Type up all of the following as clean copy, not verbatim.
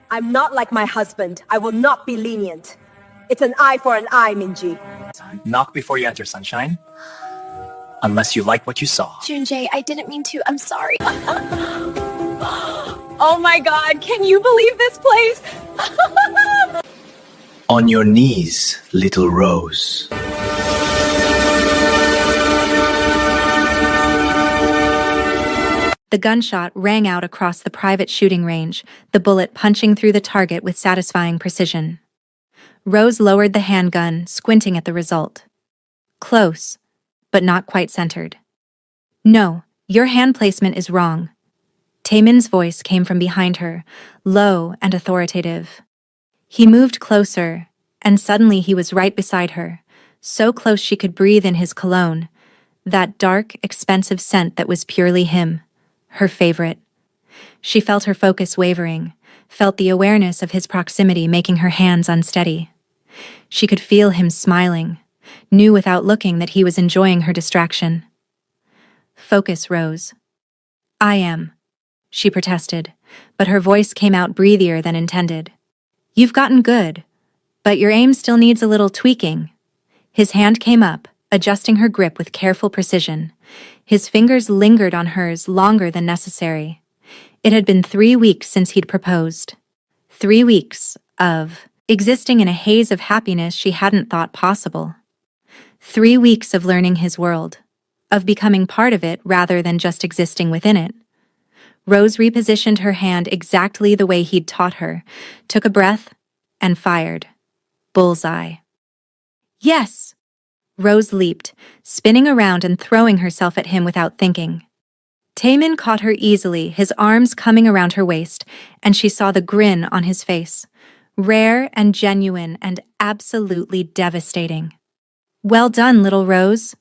I'm not like my husband. I will not be lenient. It's an eye for an eye, Minji. Knock before you enter, sunshine. Unless you like what you saw. Junjae, I didn't mean to. I'm sorry. Oh my god, can you believe this place? On your knees, little Rose. The gunshot rang out across the private shooting range, the bullet punching through the target with satisfying precision. Rose lowered the handgun, squinting at the result. Close, but not quite centered. No, your hand placement is wrong. Taemin's voice came from behind her, low and authoritative. He moved closer, and suddenly he was right beside her, so close she could breathe in his cologne, that dark, expensive scent that was purely him, her favorite. She felt her focus wavering, felt the awareness of his proximity making her hands unsteady. She could feel him smiling, knew without looking that he was enjoying her distraction. Focus, Rose. I am, she protested, but her voice came out breathier than intended. You've gotten good, but your aim still needs a little tweaking. His hand came up, adjusting her grip with careful precision. His fingers lingered on hers longer than necessary. It had been 3 weeks since he'd proposed. 3 weeks of existing in a haze of happiness she hadn't thought possible. 3 weeks of learning his world, of becoming part of it rather than just existing within it. Rose repositioned her hand exactly the way he'd taught her, took a breath, and fired. Bullseye. Yes! Rose leaped, spinning around and throwing herself at him without thinking. Taemin caught her easily, his arms coming around her waist, and she saw the grin on his face. Rare and genuine and absolutely devastating. Well done, little Rose.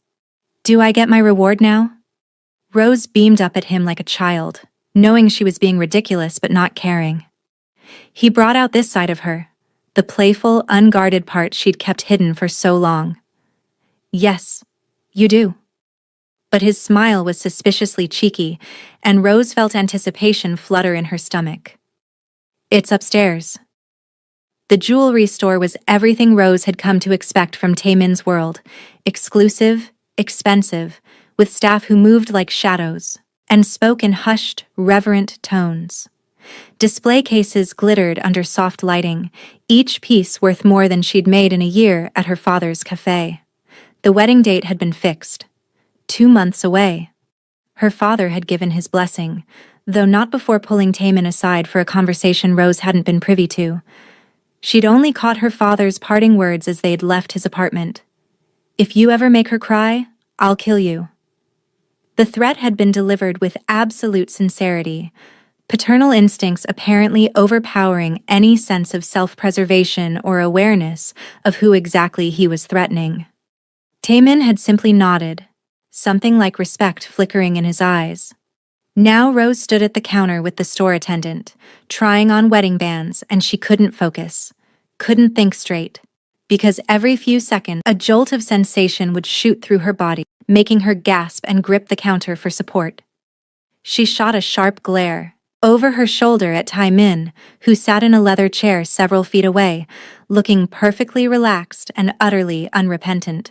Do I get my reward now? Rose beamed up at him like a child, knowing she was being ridiculous but not caring. He brought out this side of her, the playful, unguarded part she'd kept hidden for so long. Yes, you do. But his smile was suspiciously cheeky, and Rose felt anticipation flutter in her stomach. It's upstairs. The jewelry store was everything Rose had come to expect from Taemin's world, exclusive, expensive, with staff who moved like shadows, and spoke in hushed, reverent tones. Display cases glittered under soft lighting, each piece worth more than she'd made in a year at her father's cafe. The wedding date had been fixed. 2 months away. Her father had given his blessing, though not before pulling Taemin aside for a conversation Rose hadn't been privy to. She'd only caught her father's parting words as they'd left his apartment. If you ever make her cry, I'll kill you. The threat had been delivered with absolute sincerity, paternal instincts apparently overpowering any sense of self-preservation or awareness of who exactly he was threatening. Taemin had simply nodded, something like respect flickering in his eyes. Now Rose stood at the counter with the store attendant, trying on wedding bands, and she couldn't focus, couldn't think straight, because every few seconds a jolt of sensation would shoot through her body, making her gasp and grip the counter for support. She shot a sharp glare over her shoulder at Taemin, who sat in a leather chair several feet away, looking perfectly relaxed and utterly unrepentant.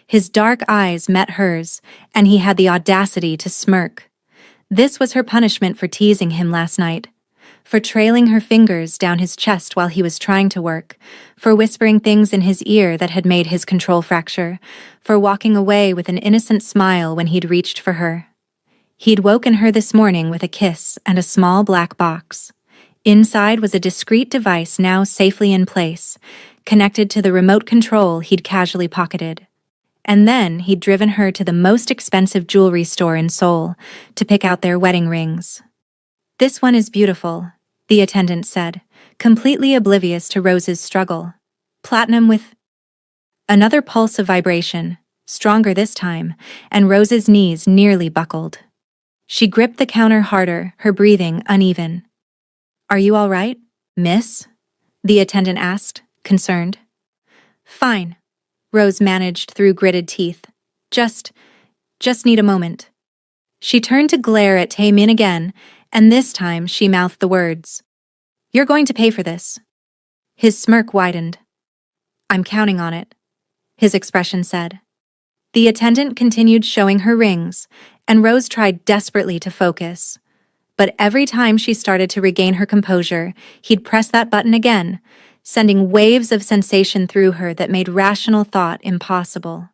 His dark eyes met hers, and he had the audacity to smirk. This was her punishment for teasing him last night, for trailing her fingers down his chest while he was trying to work, for whispering things in his ear that had made his control fracture, for walking away with an innocent smile when he'd reached for her. He'd woken her this morning with a kiss and a small black box. Inside was a discreet device now safely in place, connected to the remote control he'd casually pocketed. And then he'd driven her to the most expensive jewelry store in Seoul to pick out their wedding rings. This one is beautiful, the attendant said, completely oblivious to Rose's struggle. Platinum with another pulse of vibration, stronger this time, and Rose's knees nearly buckled. She gripped the counter harder, her breathing uneven. Are you all right, miss? The attendant asked, concerned. Fine. Rose managed through gritted teeth. Just need a moment. She turned to glare at Taemin again, and this time she mouthed the words. You're going to pay for this. His smirk widened. I'm counting on it, his expression said. The attendant continued showing her rings, and Rose tried desperately to focus. But every time she started to regain her composure, he'd press that button again, sending waves of sensation through her that made rational thought impossible.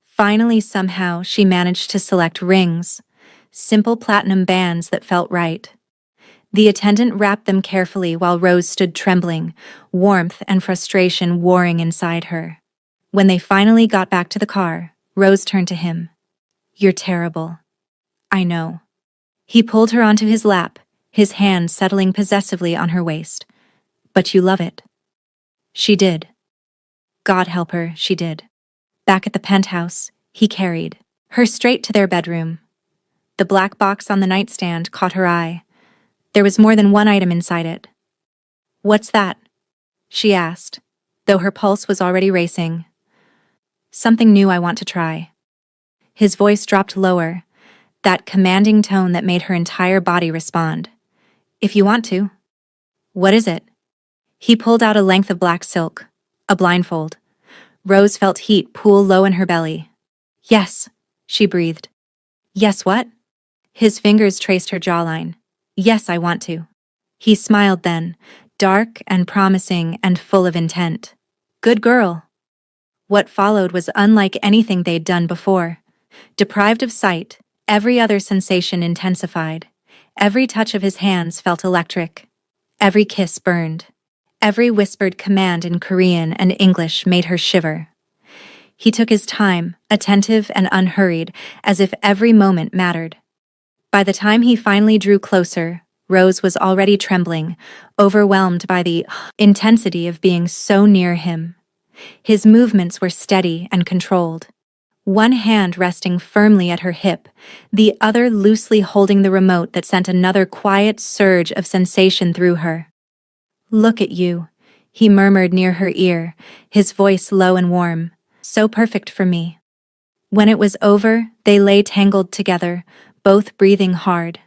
Finally, somehow, she managed to select rings, simple platinum bands that felt right. The attendant wrapped them carefully while Rose stood trembling, warmth and frustration warring inside her. When they finally got back to the car, Rose turned to him. You're terrible. I know. He pulled her onto his lap, his hand settling possessively on her waist. But you love it. She did. God help her, she did. Back at the penthouse, he carried her straight to their bedroom. The black box on the nightstand caught her eye. There was more than one item inside it. What's that? She asked, though her pulse was already racing. Something new I want to try. His voice dropped lower, that commanding tone that made her entire body respond. If you want to. What is it? He pulled out a length of black silk, a blindfold. Rose felt heat pool low in her belly. Yes, she breathed. Yes, what? His fingers traced her jawline. Yes, I want to. He smiled then, dark and promising and full of intent. Good girl. What followed was unlike anything they'd done before. Deprived of sight, every other sensation intensified. Every touch of his hands felt electric. Every kiss burned. Every whispered command in Korean and English made her shiver. He took his time, attentive and unhurried, as if every moment mattered. By the time he finally drew closer, Rose was already trembling, overwhelmed by the intensity of being so near him. His movements were steady and controlled. One hand resting firmly at her hip, the other loosely holding the remote that sent another quiet surge of sensation through her. Look at you, he murmured near her ear, his voice low and warm. So perfect for me. When it was over, they lay tangled together, both breathing hard.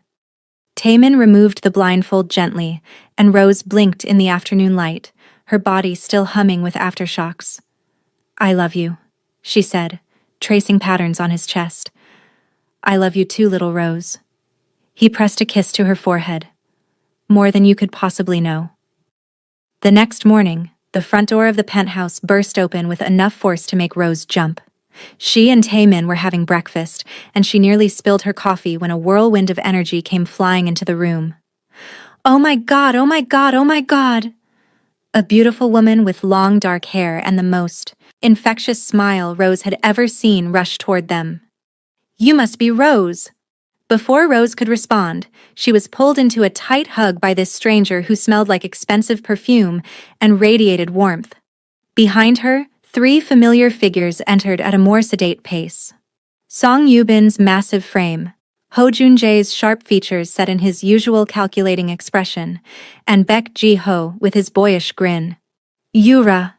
Taemin removed the blindfold gently, and Rose blinked in the afternoon light, her body still humming with aftershocks. I love you, she said, tracing patterns on his chest. I love you too, little Rose. He pressed a kiss to her forehead. More than you could possibly know. The next morning, the front door of the penthouse burst open with enough force to make Rose jump. She and Taemin were having breakfast, and she nearly spilled her coffee when a whirlwind of energy came flying into the room. Oh my God, oh my God, oh my God! A beautiful woman with long dark hair and the most infectious smile Rose had ever seen rushed toward them. You must be Rose! Before Rose could respond, she was pulled into a tight hug by this stranger who smelled like expensive perfume and radiated warmth. Behind her, 3 familiar figures entered at a more sedate pace. Song Yubin's massive frame, Ho Junjae's sharp features set in his usual calculating expression, and Baek Ji-ho with his boyish grin. Yura!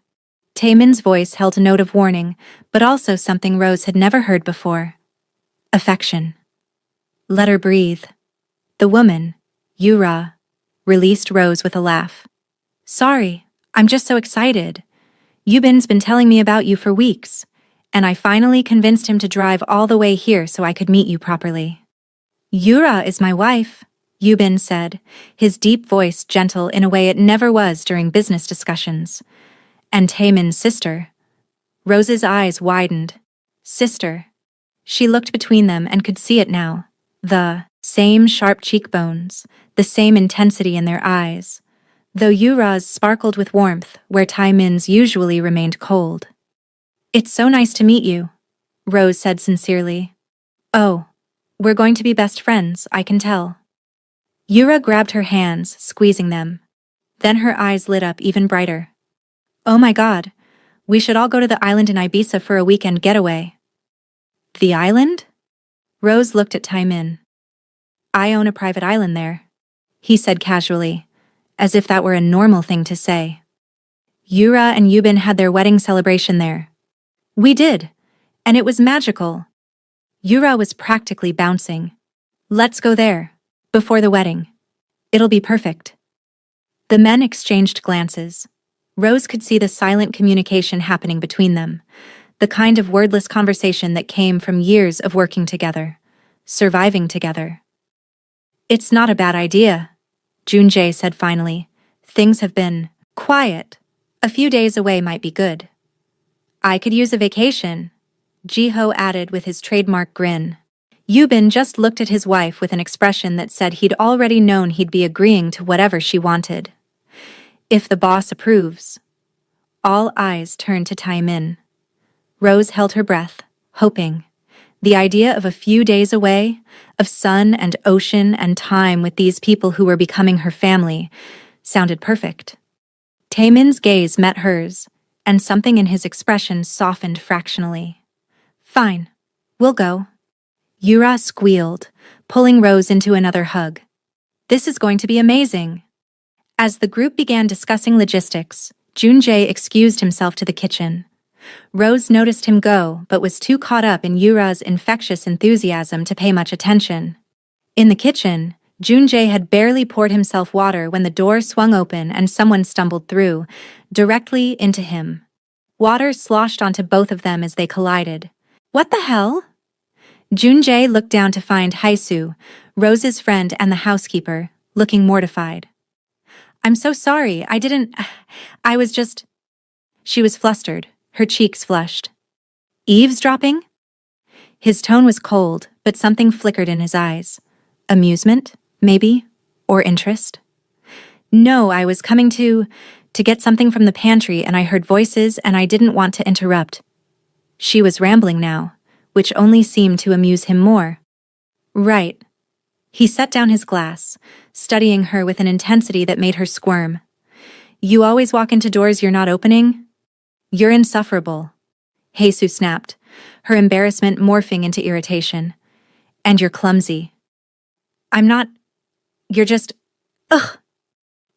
Taemin's voice held a note of warning, but also something Rose had never heard before. Affection. Let her breathe. The woman, Yura, released Rose with a laugh. Sorry, I'm just so excited. Yubin's been telling me about you for weeks, and I finally convinced him to drive all the way here so I could meet you properly. Yura is my wife, Yubin said, his deep voice gentle in a way it never was during business discussions. And Taemin's sister. Rose's eyes widened. Sister. She looked between them and could see it now. The same sharp cheekbones, the same intensity in their eyes, though Yura's sparkled with warmth where Taemin's usually remained cold. It's so nice to meet you, Rose said sincerely. Oh, we're going to be best friends, I can tell. Yura grabbed her hands, squeezing them. Then her eyes lit up even brighter. Oh my God, we should all go to the island in Ibiza for a weekend getaway. The island? Rose looked at Taemin. I own a private island there, he said casually, as if that were a normal thing to say. Yura and Yubin had their wedding celebration there. We did, and it was magical. Yura was practically bouncing. Let's go there, before the wedding. It'll be perfect. The men exchanged glances. Rose could see the silent communication happening between them, the kind of wordless conversation that came from years of working together, surviving together. "It's not a bad idea," Junjae said finally. "Things have been quiet. A few days away might be good." "I could use a vacation," Jiho added with his trademark grin. Yubin just looked at his wife with an expression that said he'd already known he'd be agreeing to whatever she wanted. If the boss approves. All eyes turned to Taimin. Rose held her breath, hoping. The idea of a few days away, of sun and ocean and time with these people who were becoming her family, sounded perfect. Taimin's gaze met hers, and something in his expression softened fractionally. "Fine, we'll go." Yura squealed, pulling Rose into another hug. "This is going to be amazing." As the group began discussing logistics, Junjae excused himself to the kitchen. Rose noticed him go, but was too caught up in Yura's infectious enthusiasm to pay much attention. In the kitchen, Junjae had barely poured himself water when the door swung open and someone stumbled through, directly into him. Water sloshed onto both of them as they collided. "What the hell?" Junjae looked down to find Haisu, Rose's friend and the housekeeper, looking mortified. "I'm so sorry, I was just..." She was flustered, her cheeks flushed. "Eavesdropping?" His tone was cold, but something flickered in his eyes. Amusement, maybe, or interest. "No, I was coming to get something from the pantry and I heard voices and I didn't want to interrupt." She was rambling now, which only seemed to amuse him more. "Right." He set down his glass, studying her with an intensity that made her squirm. "You always walk into doors you're not opening? You're insufferable." Heisu snapped, her embarrassment morphing into irritation. "And you're clumsy." "I'm not... You're just... Ugh."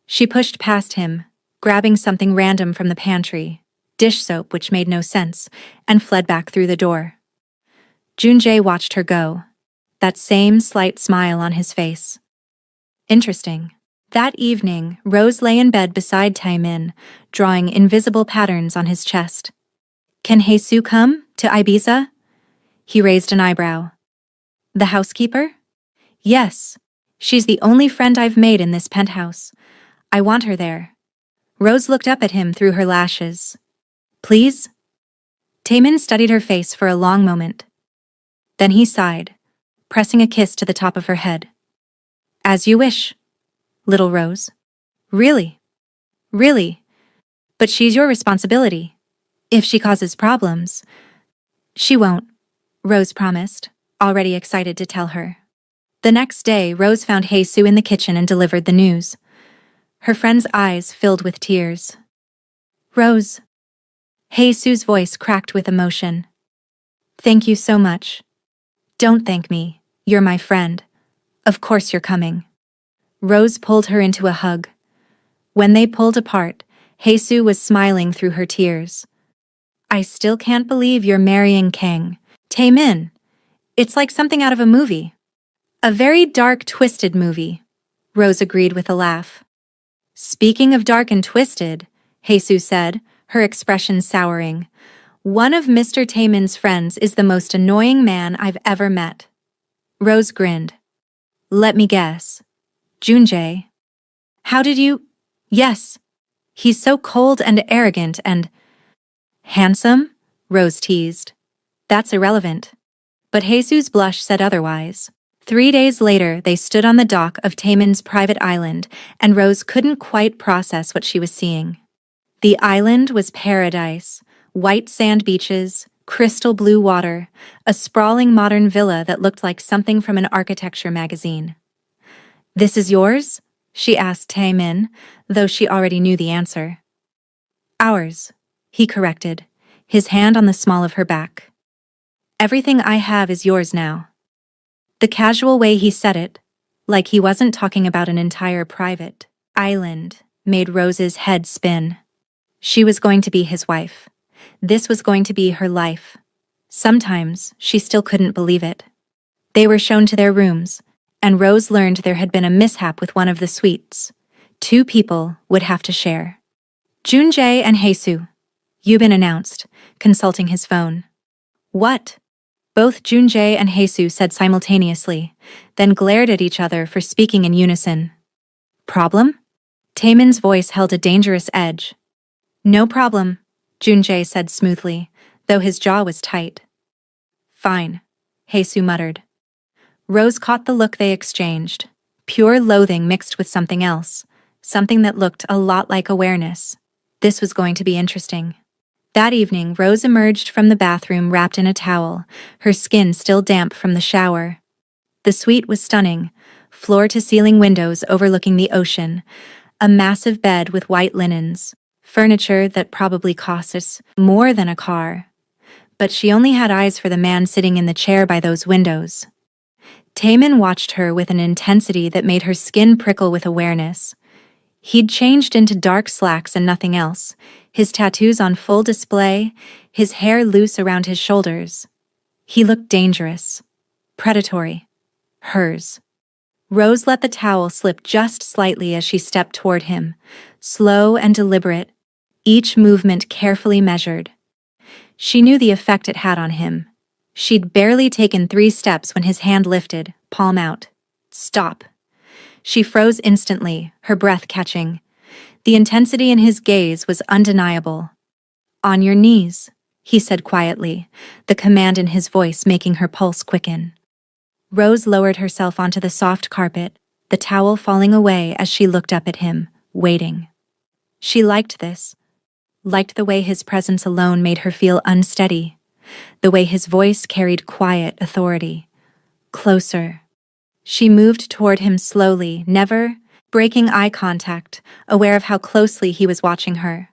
She pushed past him, grabbing something random from the pantry, dish soap which made no sense, and fled back through the door. Junjae watched her go, that same slight smile on his face. Interesting. That evening, Rose lay in bed beside Taimin, drawing invisible patterns on his chest. "Can Heisu come to Ibiza?" He raised an eyebrow. "The housekeeper?" "Yes. She's the only friend I've made in this penthouse. I want her there." Rose looked up at him through her lashes. "Please?" Taimin studied her face for a long moment. Then he sighed, pressing a kiss to the top of her head. "As you wish, little Rose." "Really? Really? But she's your responsibility. If she causes problems..." "She won't," Rose promised, already excited to tell her. The next day, Rose found Heisu in the kitchen and delivered the news. Her friend's eyes filled with tears. "Rose..." Heisu's voice cracked with emotion. "Thank you so much." "Don't thank me. You're my friend. Of course you're coming." Rose pulled her into a hug. When they pulled apart, Heisu was smiling through her tears. "I still can't believe you're marrying Kang. Taemin. It's like something out of a movie." "A very dark, twisted movie," Rose agreed with a laugh. "Speaking of dark and twisted," Heisu said, her expression souring, "one of Mr. Taemin's friends is the most annoying man I've ever met." Rose grinned. "Let me guess. Junjae." "How did you..." "Yes. He's so cold and arrogant and..." "Handsome?" Rose teased. "That's irrelevant." But Heisu's blush said otherwise. 3 days later, they stood on the dock of Taemin's private island, and Rose couldn't quite process what she was seeing. The island was paradise, white sand beaches, crystal blue water, a sprawling modern villa that looked like something from an architecture magazine. "This is yours?" she asked Taemin, though she already knew the answer. "Ours," he corrected, his hand on the small of her back. "Everything I have is yours now." The casual way he said it, like he wasn't talking about an entire private island, made Rose's head spin. She was going to be his wife. This was going to be her life. Sometimes she still couldn't believe it. They were shown to their rooms, and Rose learned there had been a mishap with one of the suites. 2 people would have to share. Junjae and Haesu, Yubin announced, consulting his phone. What? Both Junjae and Haesu said simultaneously, then glared at each other for speaking in unison. Problem? Taemin's voice held a dangerous edge. No problem, Junjae said smoothly, though his jaw was tight. Fine, Haesu muttered. Rose caught the look they exchanged, pure loathing mixed with something else, something that looked a lot like awareness. This was going to be interesting. That evening, Rose emerged from the bathroom wrapped in a towel, her skin still damp from the shower. The suite was stunning, floor-to-ceiling windows overlooking the ocean, a massive bed with white linens, furniture that probably cost us more than a car. But she only had eyes for the man sitting in the chair by those windows. Taemin watched her with an intensity that made her skin prickle with awareness. He'd changed into dark slacks and nothing else, his tattoos on full display, his hair loose around his shoulders. He looked dangerous, predatory, hers. Rose let the towel slip just slightly as she stepped toward him, slow and deliberate, each movement carefully measured. She knew the effect it had on him. She'd barely taken 3 steps when his hand lifted, palm out. Stop. She froze instantly, her breath catching. The intensity in his gaze was undeniable. On your knees, he said quietly, the command in his voice making her pulse quicken. Rose lowered herself onto the soft carpet, the towel falling away as she looked up at him, waiting. She liked this. Liked the way his presence alone made her feel unsteady, the way his voice carried quiet authority. Closer. She moved toward him slowly, never breaking eye contact, aware of how closely he was watching her.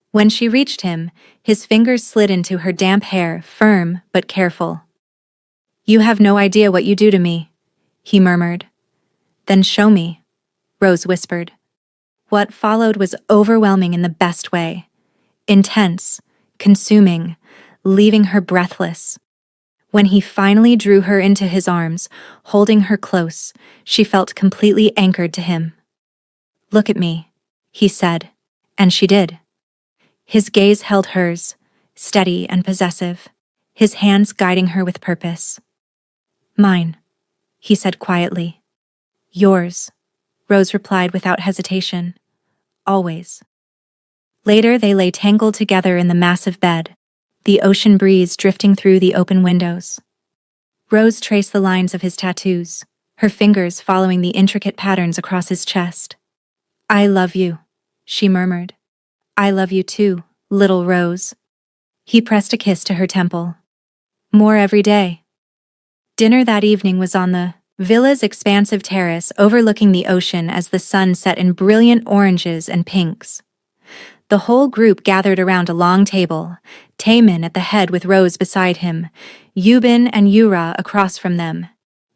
When she reached him, his fingers slid into her damp hair, firm but careful. You have no idea what you do to me, he murmured. Then show me, Rose whispered. What followed was overwhelming in the best way. Intense, consuming, leaving her breathless. When he finally drew her into his arms, holding her close, she felt completely anchored to him. Look at me, he said, and she did. His gaze held hers, steady and possessive, his hands guiding her with purpose. Mine, he said quietly. Yours, Rose replied without hesitation. Always. Later they lay tangled together in the massive bed, the ocean breeze drifting through the open windows. Rose traced the lines of his tattoos, her fingers following the intricate patterns across his chest. I love you, she murmured. I love you too, little Rose. He pressed a kiss to her temple. More every day. Dinner that evening was on the villa's expansive terrace overlooking the ocean as the sun set in brilliant oranges and pinks. The whole group gathered around a long table, Taemin at the head with Rose beside him, Yubin and Yura across from them,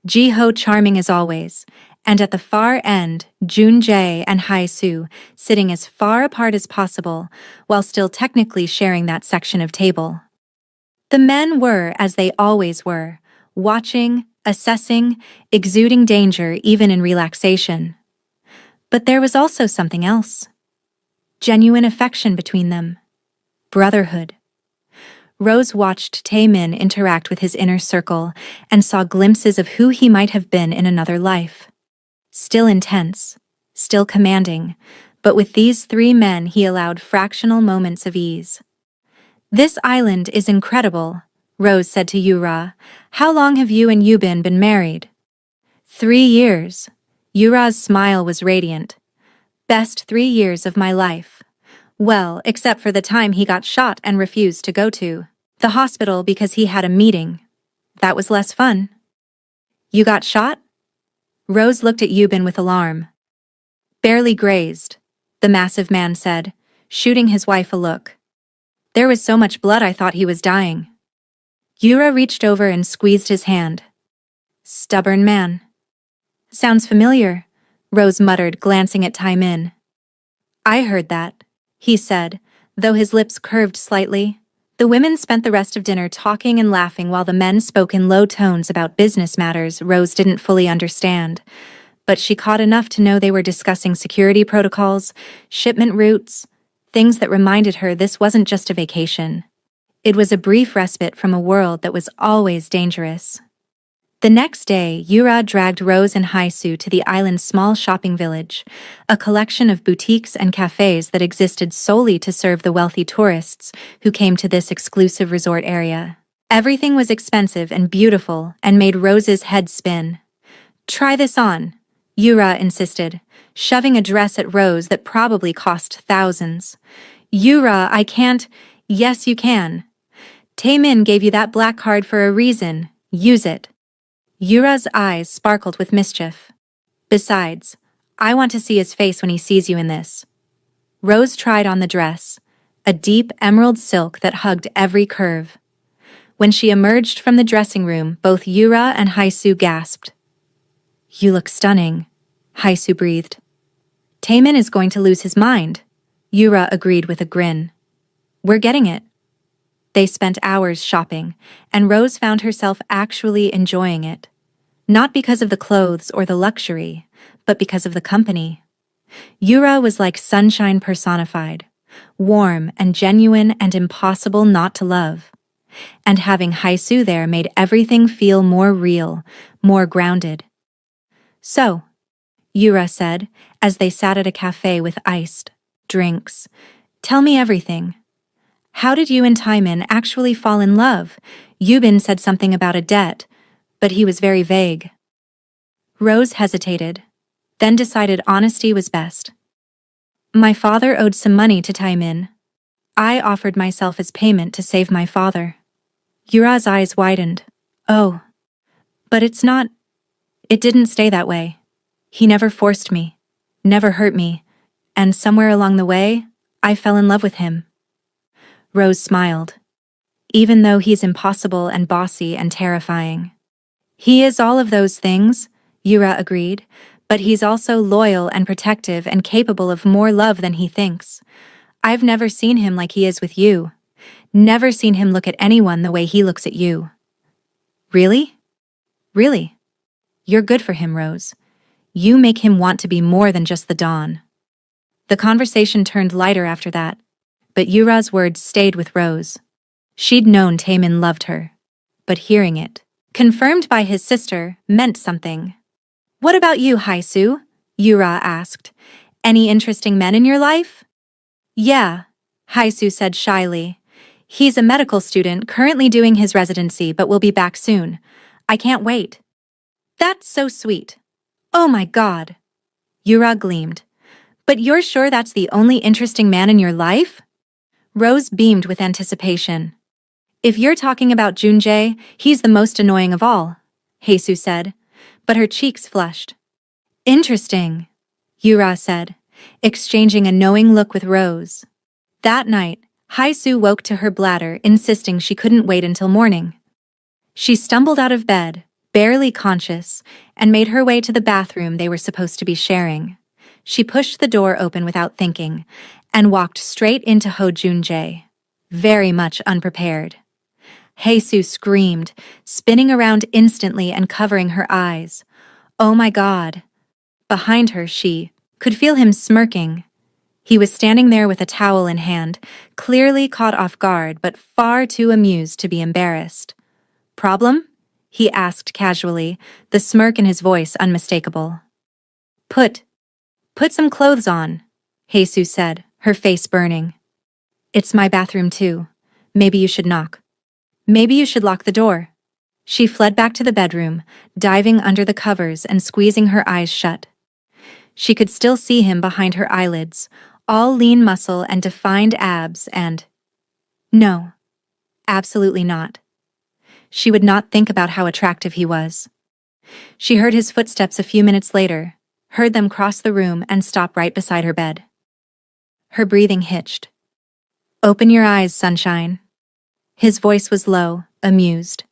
Jiho charming as always, and at the far end, Junjae and Haesu sitting as far apart as possible while still technically sharing that section of table. The men were, as they always were, watching, assessing, exuding danger even in relaxation. But there was also something else. Genuine affection between them. Brotherhood. Rose watched Taemin interact with his inner circle and saw glimpses of who he might have been in another life. Still intense, still commanding, but with these 3 men he allowed fractional moments of ease. This island is incredible, Rose said to Yura. How long have you and Yubin been married? 3 years. Yura's smile was radiant. Best 3 years of my life. Well, except for the time he got shot and refused to go to the hospital because he had a meeting. That was less fun. You got shot? Rose looked at Yubin with alarm. Barely grazed, the massive man said, shooting his wife a look. There was so much blood I thought he was dying. Yura reached over and squeezed his hand. Stubborn man. Sounds familiar, Rose muttered, glancing at Taemin. I heard that, he said, though his lips curved slightly. The women spent the rest of dinner talking and laughing while the men spoke in low tones about business matters Rose didn't fully understand. but she caught enough to know they were discussing security protocols, shipment routes, things that reminded her this wasn't just a vacation. It was a brief respite from a world that was always dangerous. The next day, Yura dragged Rose and Haisu to the island's small shopping village, a collection of boutiques and cafes that existed solely to serve the wealthy tourists who came to this exclusive resort area. Everything was expensive and beautiful and made Rose's head spin. "Try this on," Yura insisted, shoving a dress at Rose that probably cost thousands. "Yura, I can't." "Yes, you can. Taemin gave you that black card for a reason. Use it." Yura's eyes sparkled with mischief. "Besides, I want to see his face when he sees you in this." Rose tried on the dress, a deep emerald silk that hugged every curve. When she emerged from the dressing room, both Yura and Haisu gasped. "You look stunning," Haisu breathed. "Taemin is going to lose his mind," Yura agreed with a grin. "We're getting it." They spent hours shopping, and Rose found herself actually enjoying it. Not because of the clothes or the luxury, but because of the company. Yura was like sunshine personified, warm and genuine and impossible not to love. And having Haisu there made everything feel more real, more grounded. "So," Yura said, as they sat at a cafe with iced drinks, "tell me everything. How did you and Taemin actually fall in love? Yubin said something about a debt, but he was very vague." Rose hesitated, then decided honesty was best. "My father owed some money to Taemin. I offered myself as payment to save my father." Yura's eyes widened. "Oh. But it didn't stay that way. He never forced me, never hurt me, and somewhere along the way, I fell in love with him." Rose smiled. "Even though he's impossible and bossy and terrifying." "He is all of those things," Yura agreed, "but he's also loyal and protective and capable of more love than he thinks. I've never seen him like he is with you. Never seen him look at anyone the way he looks at you." "Really? Really? You're good for him, Rose. You make him want to be more than just the Don." The conversation turned lighter after that, but Yura's words stayed with Rose. She'd known Taemin loved her, but hearing it, confirmed by his sister, meant something. "What about you, Haisu?" Yura asked. "Any interesting men in your life?" "Yeah," Haisu said shyly. "He's a medical student currently doing his residency but will be back soon. I can't wait." "That's so sweet." "Oh my god." Yura gleamed. "But you're sure that's the only interesting man in your life?" Rose beamed with anticipation. "If you're talking about Junjae, he's the most annoying of all," Haisu said, but her cheeks flushed. "Interesting," Yura said, exchanging a knowing look with Rose. That night, Haisu woke to her bladder, insisting she couldn't wait until morning. She stumbled out of bed, barely conscious, and made her way to the bathroom they were supposed to be sharing. She pushed the door open without thinking, and walked straight into Ho Junjae, very much unprepared. Haisu screamed, spinning around instantly and covering her eyes. "Oh my god." Behind her, she could feel him smirking. He was standing there with a towel in hand, clearly caught off guard but far too amused to be embarrassed. "Problem?" he asked casually, the smirk in his voice unmistakable. Put some clothes on," Haisu said, her face burning. "It's my bathroom too. Maybe you should knock. Maybe you should lock the door." She fled back to the bedroom, diving under the covers and squeezing her eyes shut. She could still see him behind her eyelids, all lean muscle and defined abs and... No, absolutely not. She would not think about how attractive he was. She heard his footsteps a few minutes later, heard them cross the room and stop right beside her bed. Her breathing hitched. "Open your eyes, sunshine." His voice was low, amused.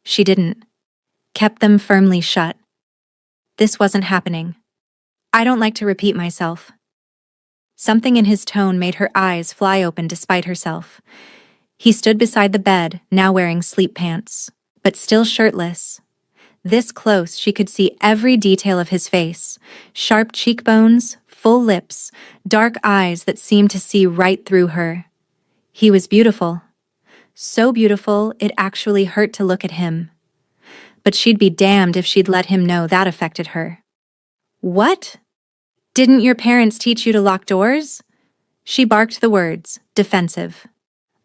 She didn't. Kept them firmly shut. This wasn't happening. "I don't like to repeat myself." Something in his tone made her eyes fly open despite herself. He stood beside the bed, now wearing sleep pants, but still shirtless. This close, she could see every detail of his face: sharp cheekbones, full lips, dark eyes that seemed to see right through her. He was beautiful. So beautiful, it actually hurt to look at him. But she'd be damned if she'd let him know that affected her. What? Didn't your parents teach you to lock doors? She barked the words, defensive.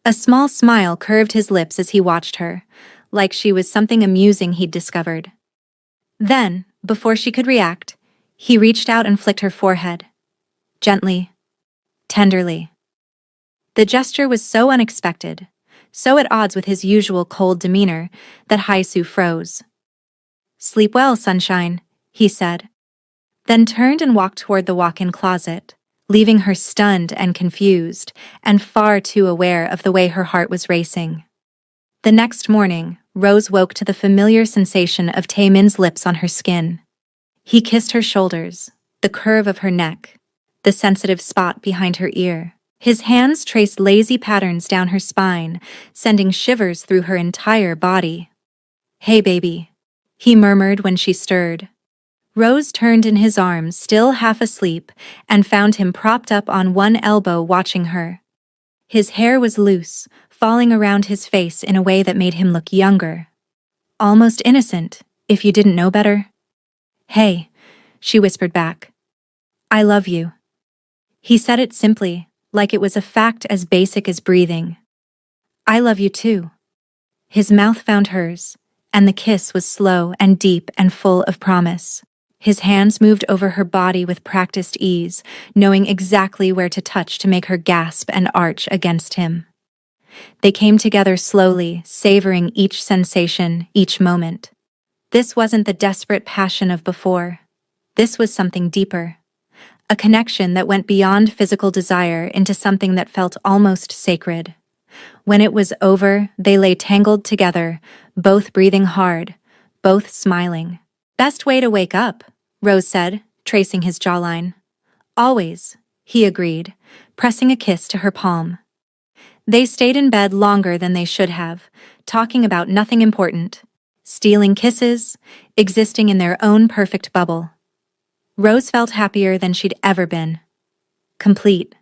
A small smile curved his lips as he watched her, like she was something amusing he'd discovered. Then, before she could react, he reached out and flicked her forehead. Gently, tenderly. The gesture was so unexpected, so at odds with his usual cold demeanor, that Haisu froze. "Sleep well, sunshine," he said, then turned and walked toward the walk-in closet, leaving her stunned and confused, and far too aware of the way her heart was racing. The next morning, Rose woke to the familiar sensation of Taemin's lips on her skin. He kissed her shoulders, the curve of her neck, the sensitive spot behind her ear. His hands traced lazy patterns down her spine, sending shivers through her entire body. "Hey, baby," he murmured when she stirred. Rose turned in his arms, still half asleep, and found him propped up on one elbow watching her. His hair was loose, falling around his face in a way that made him look younger. Almost innocent, if you didn't know better. "Hey," she whispered back. "I love you." He said it simply, like it was a fact as basic as breathing. "I love you too." His mouth found hers, and the kiss was slow and deep and full of promise. His hands moved over her body with practiced ease, knowing exactly where to touch to make her gasp and arch against him. They came together slowly, savoring each sensation, each moment. This wasn't the desperate passion of before. This was something deeper. A connection that went beyond physical desire into something that felt almost sacred. When it was over, they lay tangled together, both breathing hard, both smiling. "Best way to wake up," Rose said, tracing his jawline. "Always," he agreed, pressing a kiss to her palm. They stayed in bed longer than they should have, talking about nothing important, stealing kisses, existing in their own perfect bubble. Rose felt happier than she'd ever been. Complete.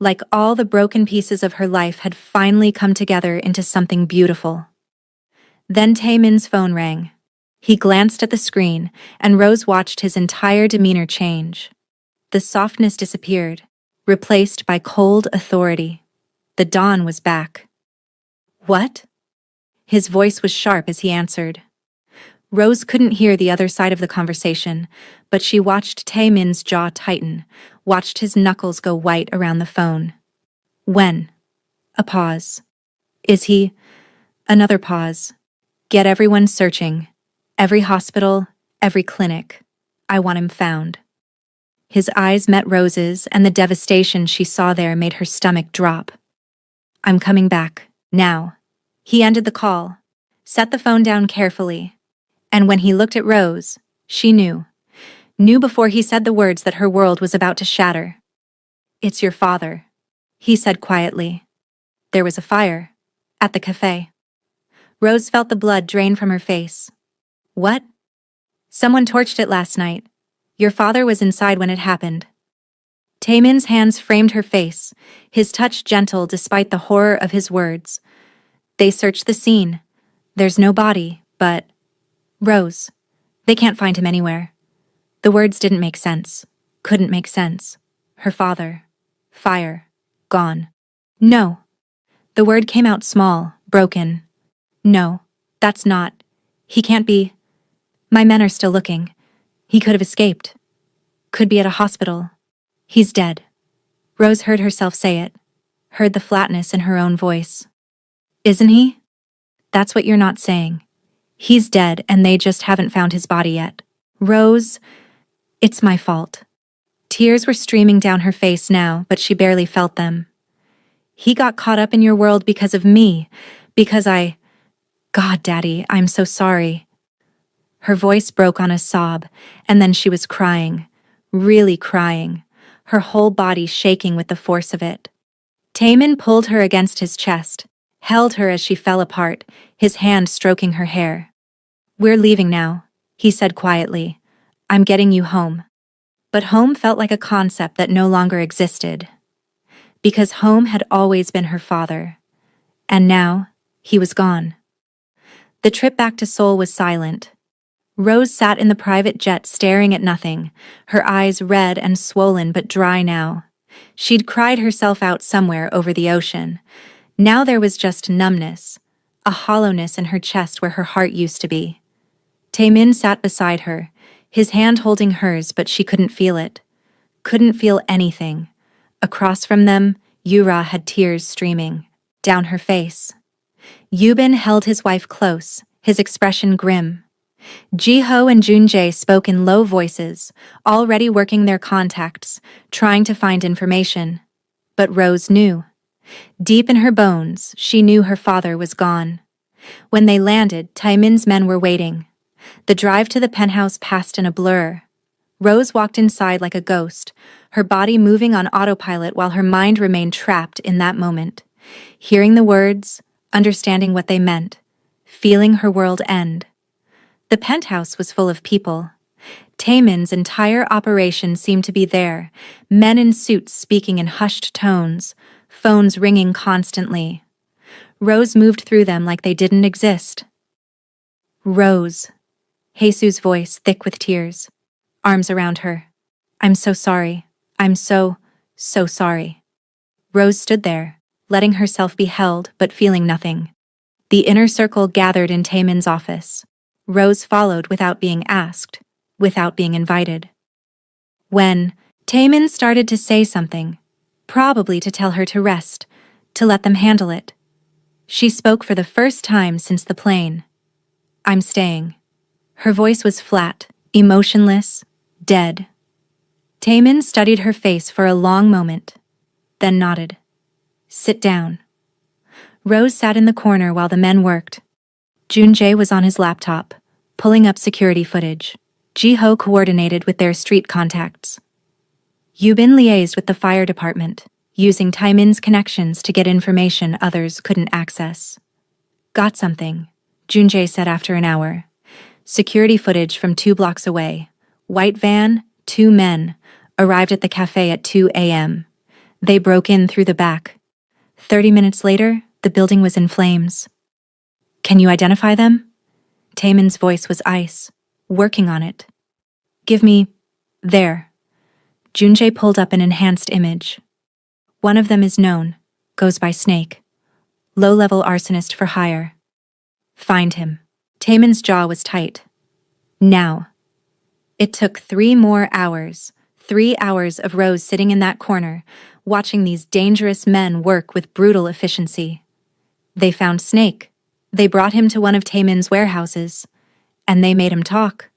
Like all the broken pieces of her life had finally come together into something beautiful. Then Taemin's phone rang. He glanced at the screen, and Rose watched his entire demeanor change. The softness disappeared, replaced by cold authority. The Don was back. "What?" His voice was sharp as he answered. Rose couldn't hear the other side of the conversation, but she watched Taemin's jaw tighten, watched his knuckles go white around the phone. "When?" A pause. "Is he?" Another pause. "Get everyone searching. Every hospital, every clinic. I want him found." His eyes met Rose's, and the devastation she saw there made her stomach drop. "I'm coming back, now." He ended the call, set the phone down carefully, and when he looked at Rose, she knew before he said the words that her world was about to shatter. "It's your father," he said quietly. "There was a fire at the cafe." Rose felt the blood drain from her face. "What?" "Someone torched it last night. Your father was inside when it happened." Taemin's hands framed her face, his touch gentle despite the horror of his words. "They searched the scene. There's no body, but..." "Rose, they can't find him anywhere." The words didn't make sense. Couldn't make sense. Her father. Fire. Gone. "No." The word came out small, broken. "No, that's not. He can't be. My men are still looking. He could have escaped. Could be at a hospital. He's dead." Rose heard herself say it, heard the flatness in her own voice. "Isn't he?" "That's what you're not saying. He's dead and they just haven't found his body yet." "Rose, it's my fault." Tears were streaming down her face now, but she barely felt them. "He got caught up in your world because of me, because God, Daddy, I'm so sorry." Her voice broke on a sob, and then she was crying, really crying, her whole body shaking with the force of it. Taemin pulled her against his chest, held her as she fell apart, his hand stroking her hair. "We're leaving now," he said quietly. "I'm getting you home." But home felt like a concept that no longer existed. Because home had always been her father. And now, he was gone. The trip back to Seoul was silent. Rose sat in the private jet staring at nothing, her eyes red and swollen but dry now. She'd cried herself out somewhere over the ocean. Now there was just numbness, a hollowness in her chest where her heart used to be. Taemin sat beside her, his hand holding hers, but she couldn't feel it. Couldn't feel anything. Across from them, Yura had tears streaming down her face. Yubin held his wife close, his expression grim. Jiho and Junjae spoke in low voices, already working their contacts, trying to find information. But Rose knew. Deep in her bones, she knew her father was gone. When they landed, Taemin's men were waiting. The drive to the penthouse passed in a blur. Rose walked inside like a ghost, her body moving on autopilot while her mind remained trapped in that moment. Hearing the words, understanding what they meant, feeling her world end. The penthouse was full of people. Taemin's entire operation seemed to be there, men in suits speaking in hushed tones, phones ringing constantly. Rose moved through them like they didn't exist. "Rose," Jesus' voice thick with tears, arms around her. "I'm so sorry. I'm so sorry." Rose stood there, letting herself be held but feeling nothing. The inner circle gathered in Taemin's office. Rose followed without being asked, without being invited. When Taemin started to say something, probably to tell her to rest, to let them handle it, she spoke for the first time since the plane. "I'm staying." Her voice was flat, emotionless, dead. Taemin studied her face for a long moment, then nodded. "Sit down." Rose sat in the corner while the men worked. Junjae was on his laptop, pulling up security footage. Jiho coordinated with their street contacts. Yubin liaised with the fire department, using Taemin's connections to get information others couldn't access. "Got something," Junjae said after an hour. Security footage from 2 blocks away. White van, 2 men, arrived at the cafe at 2 a.m. They broke in through the back. 30 minutes later, the building was in flames. "Can you identify them?" Taemin's voice was ice. "Working on it." "Give me... there." Junjae pulled up an enhanced image. "One of them is known, goes by Snake. Low-level arsonist for hire. Find him." Taemin's jaw was tight. Now. It took 3 more hours. 3 hours of Rose sitting in that corner, watching these dangerous men work with brutal efficiency. They found Snake. They brought him to one of Taemin's warehouses. And they made him talk.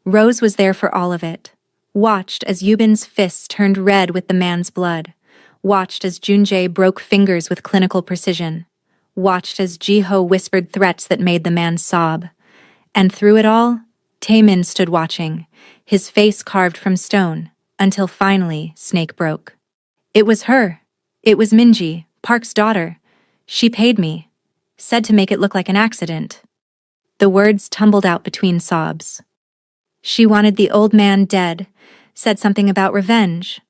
Rose was there for all of it. Watched as Yubin's fists turned red with the man's blood. Watched as Junjae broke fingers with clinical precision. Watched as Jiho whispered threats that made the man sob. And through it all, Taemin stood watching, his face carved from stone, until finally Snake broke. "It was her. It was Minji, Park's daughter. She paid me. Said to make it look like an accident." The words tumbled out between sobs. "She wanted the old man dead, said something about revenge."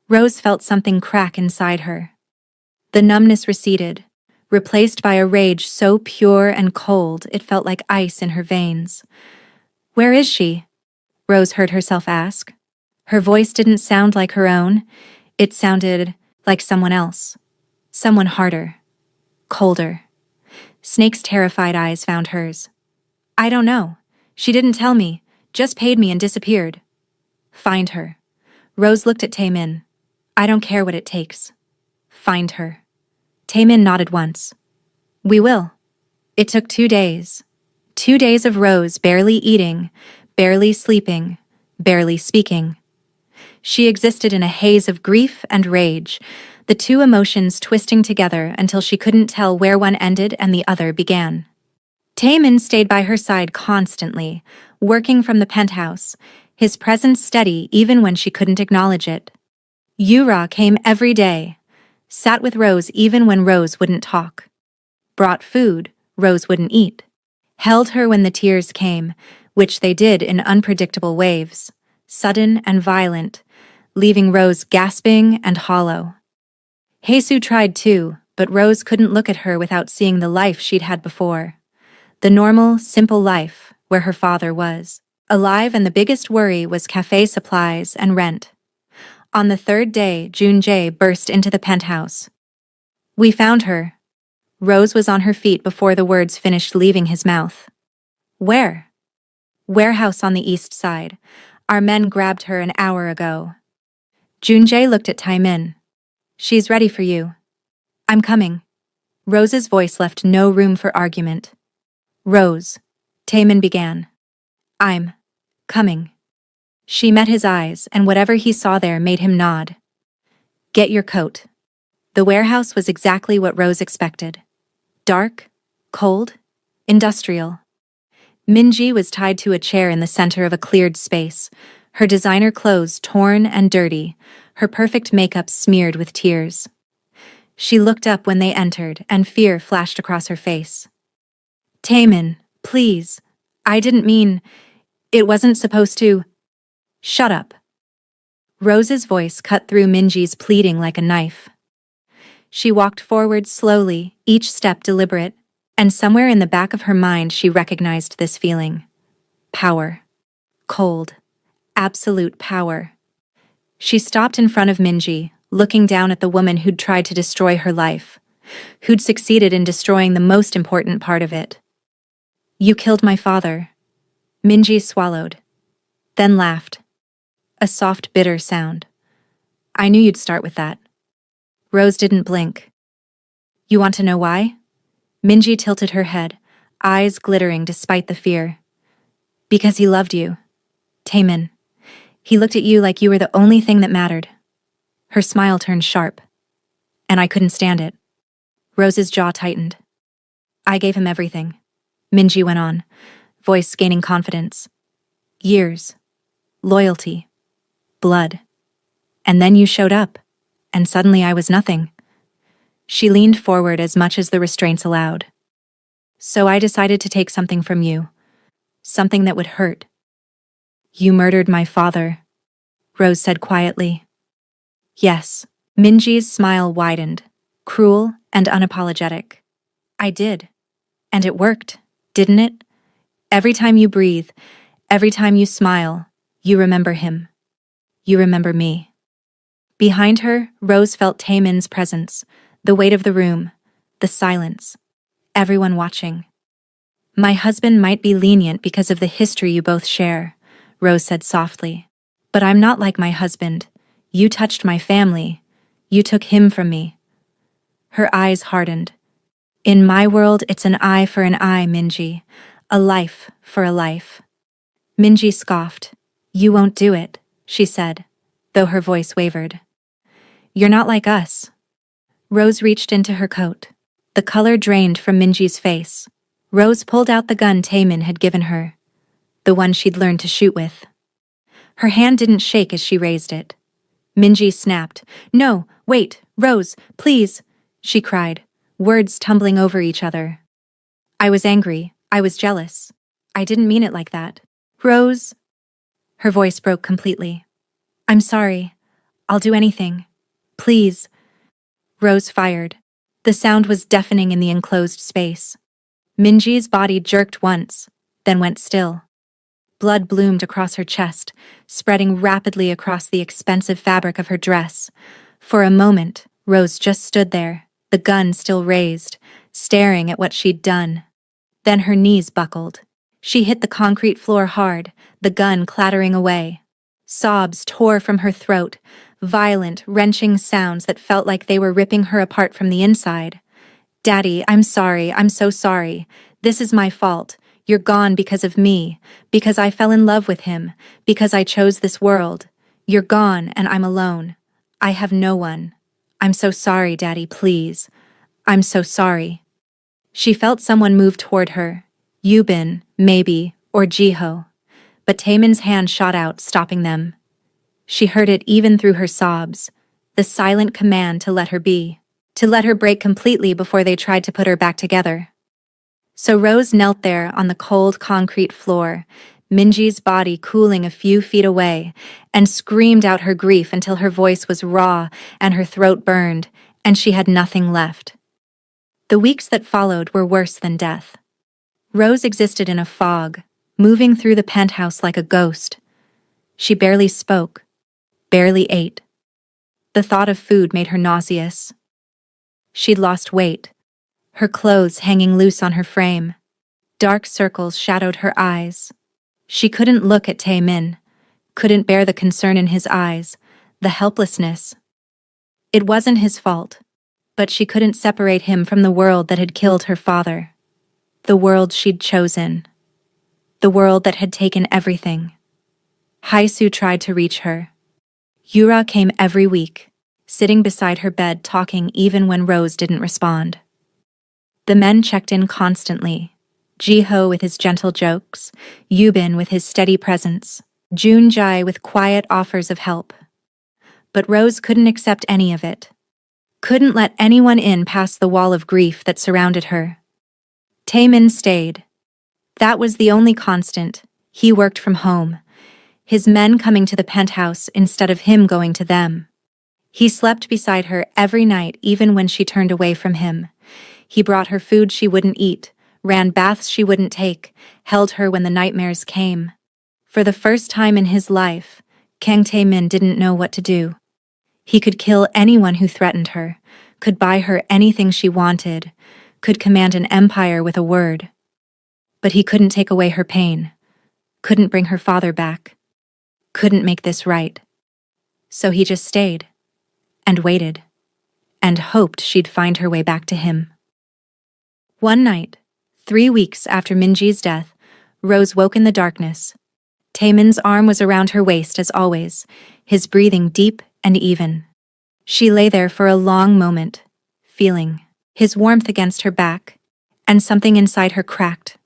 Rose felt something crack inside her. The numbness receded, replaced by a rage so pure and cold it felt like ice in her veins. "Where is she?" Rose heard herself ask. Her voice didn't sound like her own. It sounded like someone else. Someone harder. Colder. Snake's terrified eyes found hers. "I don't know. She didn't tell me, just paid me and disappeared." "Find her." Rose looked at Taemin. "I don't care what it takes. Find her." Taemin nodded once. "We will." It took 2 days. 2 days of Rose barely eating, barely sleeping, barely speaking. She existed in a haze of grief and rage, the 2 emotions twisting together until she couldn't tell where one ended and the other began. Taemin stayed by her side constantly, working from the penthouse, his presence steady even when she couldn't acknowledge it. Yura came every day, sat with Rose even when Rose wouldn't talk. Brought food, Rose wouldn't eat. held her when the tears came, which they did in unpredictable waves, sudden and violent, leaving Rose gasping and hollow. Jesus tried too, but Rose couldn't look at her without seeing the life she'd had before. The normal, simple life where her father was alive, and the biggest worry was cafe supplies and rent. On the third day, Junjae burst into the penthouse. "We found her." Rose was on her feet before the words finished leaving his mouth. "Where?" "Warehouse on the east side. Our men grabbed her an hour ago." Junjae looked at Taemin. "She's ready for you." "I'm coming." Rose's voice left no room for argument. "Rose," Taemin began. "I'm coming." She met his eyes, and whatever he saw there made him nod. "Get your coat." The warehouse was exactly what Rose expected. Dark, cold, industrial. Minji was tied to a chair in the center of a cleared space, her designer clothes torn and dirty, her perfect makeup smeared with tears. She looked up when they entered, and fear flashed across her face. "Taemin, please. I didn't mean... It wasn't supposed to..." "Shut up." Rose's voice cut through Minji's pleading like a knife. She walked forward slowly, each step deliberate, and somewhere in the back of her mind she recognized this feeling. Power. Cold. Absolute power. She stopped in front of Minji, looking down at the woman who'd tried to destroy her life, who'd succeeded in destroying the most important part of it. "You killed my father." Minji swallowed, then laughed. A soft, bitter sound. "I knew you'd start with that." Rose didn't blink. "You want to know why?" Minji tilted her head, eyes glittering despite the fear. "Because he loved you. Taemin. He looked at you like you were the only thing that mattered." Her smile turned sharp. "And I couldn't stand it." Rose's jaw tightened. "I gave him everything," Minji went on, voice gaining confidence. "Years. Loyalty. Blood. And then you showed up, and suddenly I was nothing." She leaned forward as much as the restraints allowed. "So I decided to take something from you. Something that would hurt." "You murdered my father," Rose said quietly. "Yes." Minji's smile widened, cruel and unapologetic. "I did. And it worked, didn't it? Every time you breathe, every time you smile, you remember him. You remember me." Behind her, Rose felt Taemin's presence, the weight of the room, the silence, everyone watching. "My husband might be lenient because of the history you both share," Rose said softly. "But I'm not like my husband. You touched my family. You took him from me." Her eyes hardened. "In my world, it's an eye for an eye, Minji. A life for a life." Minji scoffed. "You won't do it," she said, though her voice wavered. "You're not like us." Rose reached into her coat. The color drained from Minji's face. Rose pulled out the gun Taemin had given her, the one she'd learned to shoot with. Her hand didn't shake as she raised it. Minji snapped. "No, wait, Rose, please," she cried, words tumbling over each other. "I was angry. I was jealous. I didn't mean it like that." "Rose..." Her voice broke completely. "I'm sorry. I'll do anything. Please." Rose fired. The sound was deafening in the enclosed space. Minji's body jerked once, then went still. Blood bloomed across her chest, spreading rapidly across the expensive fabric of her dress. For a moment, Rose just stood there, the gun still raised, staring at what she'd done. Then her knees buckled. She hit the concrete floor hard, the gun clattering away. Sobs tore from her throat, violent, wrenching sounds that felt like they were ripping her apart from the inside. "Daddy, I'm sorry, I'm so sorry. This is my fault. You're gone because of me, because I fell in love with him, because I chose this world. You're gone and I'm alone. I have no one. I'm so sorry, Daddy, please. I'm so sorry." She felt someone move toward her. Yubin, maybe, or Jiho. But Taemin's hand shot out, stopping them. She heard it even through her sobs, the silent command to let her be, to let her break completely before they tried to put her back together. So Rose knelt there on the cold concrete floor, Minji's body cooling a few feet away, and screamed out her grief until her voice was raw and her throat burned, and she had nothing left. The weeks that followed were worse than death. Rose existed in a fog, moving through the penthouse like a ghost. She barely spoke, barely ate. The thought of food made her nauseous. She'd lost weight, her clothes hanging loose on her frame. Dark circles shadowed her eyes. She couldn't look at Tae-min, couldn't bear the concern in his eyes, the helplessness. It wasn't his fault, but she couldn't separate him from the world that had killed her father. The world she'd chosen. The world that had taken everything. Haisu tried to reach her. Yura came every week, sitting beside her bed talking even when Rose didn't respond. The men checked in constantly. Jiho with his gentle jokes, Yubin with his steady presence, Junjai with quiet offers of help. But Rose couldn't accept any of it. Couldn't let anyone in past the wall of grief that surrounded her. Taemin stayed. That was the only constant. He worked from home, his men coming to the penthouse instead of him going to them. He slept beside her every night even when she turned away from him. He brought her food she wouldn't eat, ran baths she wouldn't take, held her when the nightmares came. For the first time in his life, Kang Tae-min didn't know what to do. He could kill anyone who threatened her, could buy her anything she wanted, could command an empire with a word. But he couldn't take away her pain, couldn't bring her father back, couldn't make this right. So he just stayed, and waited, and hoped she'd find her way back to him. One night, 3 weeks after Minji's death, Rose woke in the darkness. Taemin's arm was around her waist as always, his breathing deep and even. She lay there for a long moment, feeling his warmth against her back, and something inside her cracked.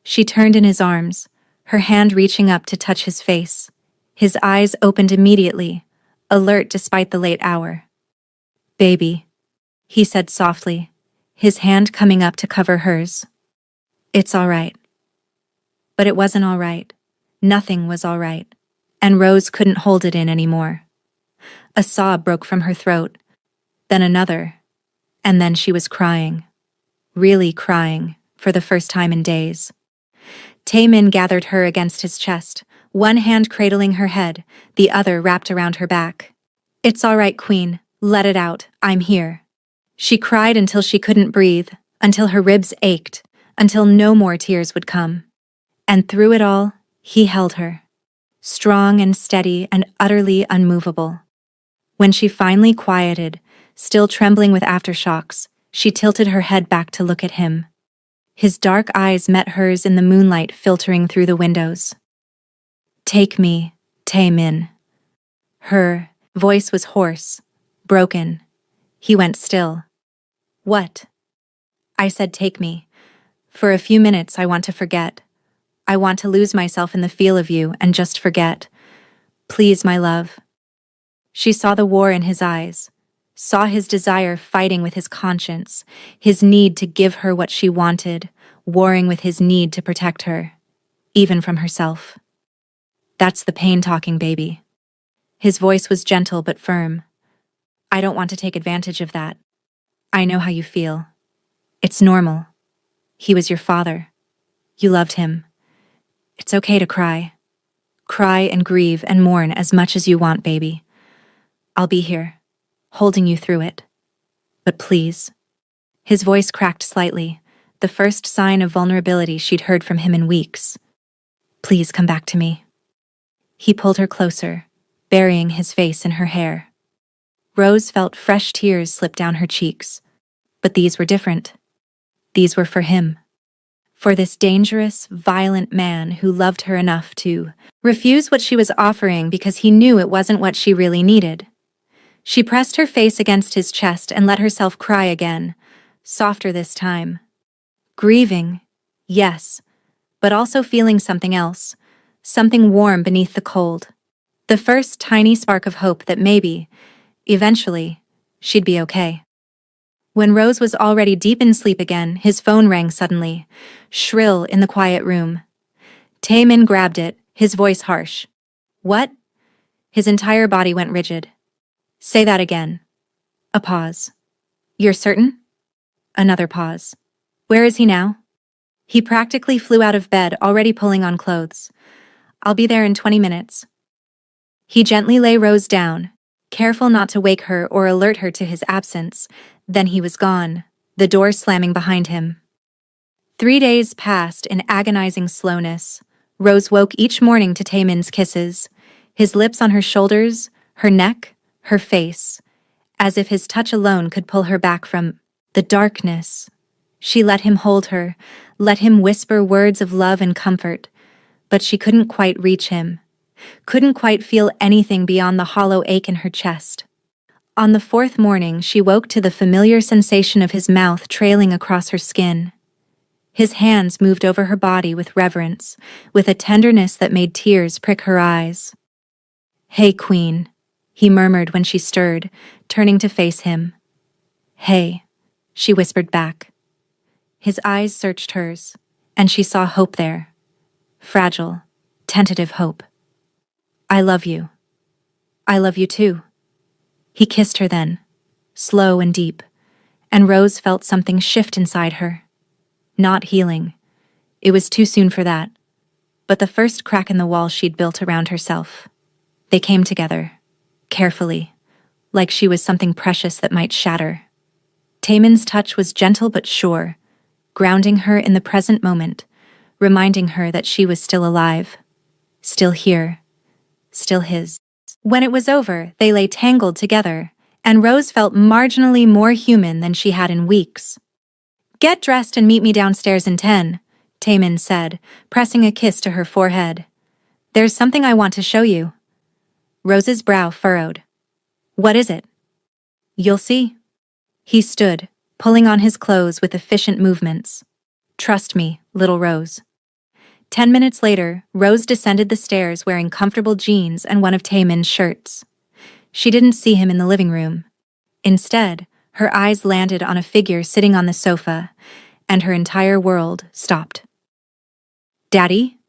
She turned in his arms, her hand reaching up to touch his face. His eyes opened immediately, alert despite the late hour. "Baby," he said softly, his hand coming up to cover hers. "It's all right." But it wasn't all right. Nothing was all right, and Rose couldn't hold it in anymore. A sob broke from her throat, then another, and then she was crying. Really crying, for the first time in days. Taemin gathered her against his chest, one hand cradling her head, the other wrapped around her back. "It's all right, Queen. Let it out. I'm here." She cried until she couldn't breathe, until her ribs ached, until no more tears would come. And through it all, he held her. Strong and steady and utterly unmovable. When she finally quieted, still trembling with aftershocks, she tilted her head back to look at him. His dark eyes met hers in the moonlight filtering through the windows. "Take me, Tae-min." Her voice was hoarse, broken. He went still. "What?" I said, "Take me. For a few minutes I want to forget. I want to lose myself in the feel of you and just forget. Please, my love." She saw the war in his eyes, saw his desire fighting with his conscience, his need to give her what she wanted, warring with his need to protect her, even from herself. "That's the pain talking, baby." His voice was gentle but firm. "I don't want to take advantage of that. I know how you feel. It's normal. He was your father. You loved him. It's okay to cry. Cry and grieve and mourn as much as you want, baby. I'll be here, holding you through it. But please." His voice cracked slightly, the first sign of vulnerability she'd heard from him in weeks. "Please come back to me." He pulled her closer, burying his face in her hair. Rose felt fresh tears slip down her cheeks. But these were different. These were for him. For this dangerous, violent man who loved her enough to refuse what she was offering because he knew it wasn't what she really needed. She pressed her face against his chest and let herself cry again, softer this time. Grieving, yes, but also feeling something else, something warm beneath the cold. The first tiny spark of hope that maybe, eventually, she'd be okay. When Rose was already deep in sleep again, his phone rang suddenly, shrill in the quiet room. Taemin grabbed it, his voice harsh. What? His entire body went rigid. Say that again. A pause. You're certain? Another pause. Where is he now? He practically flew out of bed, already pulling on clothes. I'll be there in 20 minutes. He gently lay Rose down, careful not to wake her or alert her to his absence. Then he was gone, the door slamming behind him. 3 days passed in agonizing slowness. Rose woke each morning to Taemin's kisses, his lips on her shoulders, her neck, her face, as if his touch alone could pull her back from the darkness. She let him hold her, let him whisper words of love and comfort, but she couldn't quite reach him, couldn't quite feel anything beyond the hollow ache in her chest. On the 4th morning, she woke to the familiar sensation of his mouth trailing across her skin. His hands moved over her body with reverence, with a tenderness that made tears prick her eyes. Hey, Queen, he murmured when she stirred, turning to face him. Hey, she whispered back. His eyes searched hers, and she saw hope there. Fragile, tentative hope. I love you. I love you too. He kissed her then, slow and deep, and Rose felt something shift inside her. Not healing. It was too soon for that. But the first crack in the wall she'd built around herself. They came together, carefully, like she was something precious that might shatter. Taemin's touch was gentle but sure, grounding her in the present moment, reminding her that she was still alive, still here, still his. When it was over, they lay tangled together, and Rose felt marginally more human than she had in weeks. Get dressed and meet me downstairs in 10, Taemin said, pressing a kiss to her forehead. There's something I want to show you. Rose's brow furrowed. What is it? You'll see. He stood, pulling on his clothes with efficient movements. Trust me, little Rose. 10 minutes later, Rose descended the stairs wearing comfortable jeans and one of Taemin's shirts. She didn't see him in the living room. Instead, her eyes landed on a figure sitting on the sofa, and her entire world stopped. Daddy?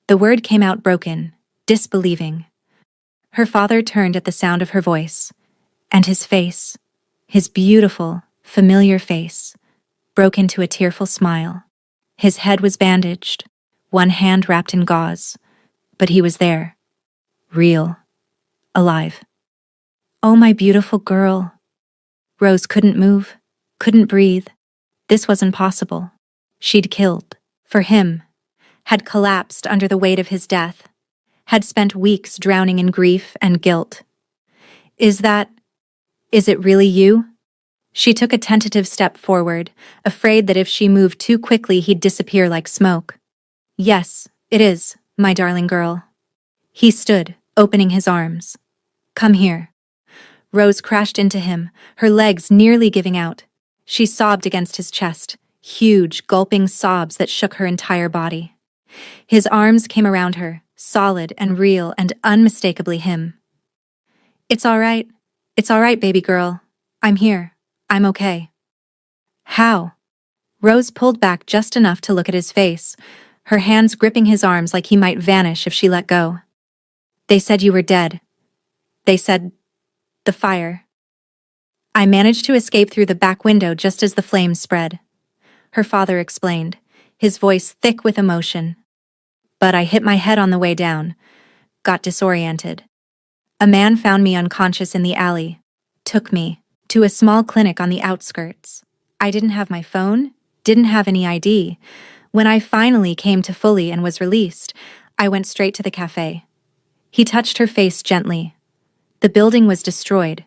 The word came out broken, disbelieving. Her father turned at the sound of her voice, and his face, his beautiful, familiar face, broke into a tearful smile. His head was bandaged, one hand wrapped in gauze, but he was there, real, alive. Oh, my beautiful girl. Rose couldn't move, couldn't breathe. This was impossible. She'd killed, for him, had collapsed under the weight of his death, had spent weeks drowning in grief and guilt. Is it really you? She took a tentative step forward, afraid that if she moved too quickly he'd disappear like smoke. Yes, it is, my darling girl. He stood, opening his arms. Come here. Rose crashed into him, her legs nearly giving out. She sobbed against his chest, huge, gulping sobs that shook her entire body. His arms came around her, solid and real and unmistakably him. It's all right, baby girl. I'm here. I'm okay. How? Rose pulled back just enough to look at his face, her hands gripping his arms like he might vanish if she let go. They said you were dead. They said the fire. I managed to escape through the back window just as the flames spread. Her father explained, his voice thick with emotion. But I hit my head on the way down, got disoriented. A man found me unconscious in the alley, took me to a small clinic on the outskirts. I didn't have my phone, didn't have any ID. When I finally came to fully and was released, I went straight to the cafe. He touched her face gently. The building was destroyed.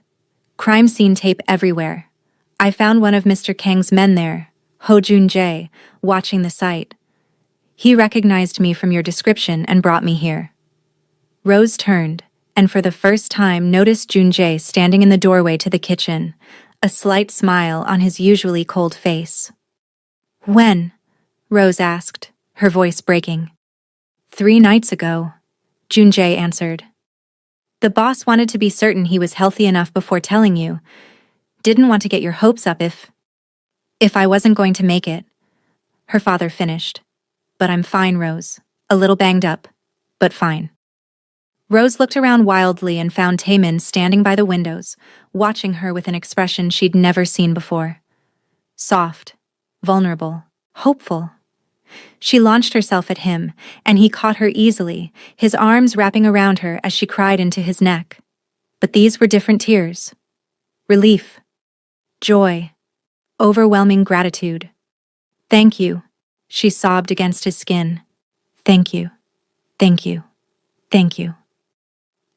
Crime scene tape everywhere. I found one of Mr. Kang's men there, Ho Jun-jae, watching the site. He recognized me from your description and brought me here. Rose turned, and for the first time noticed Jun-jae standing in the doorway to the kitchen, a slight smile on his usually cold face. When? Rose asked, her voice breaking. 3 nights ago, Jun-jae answered. The boss wanted to be certain he was healthy enough before telling you. Didn't want to get your hopes up if I wasn't going to make it, her father finished. But I'm fine, Rose. A little banged up, but fine. Rose looked around wildly and found Taemin standing by the windows, watching her with an expression she'd never seen before. Soft, vulnerable, hopeful. She launched herself at him, and he caught her easily, his arms wrapping around her as she cried into his neck. But these were different tears. Relief. Joy. Overwhelming gratitude. Thank you, she sobbed against his skin. Thank you. Thank you. Thank you.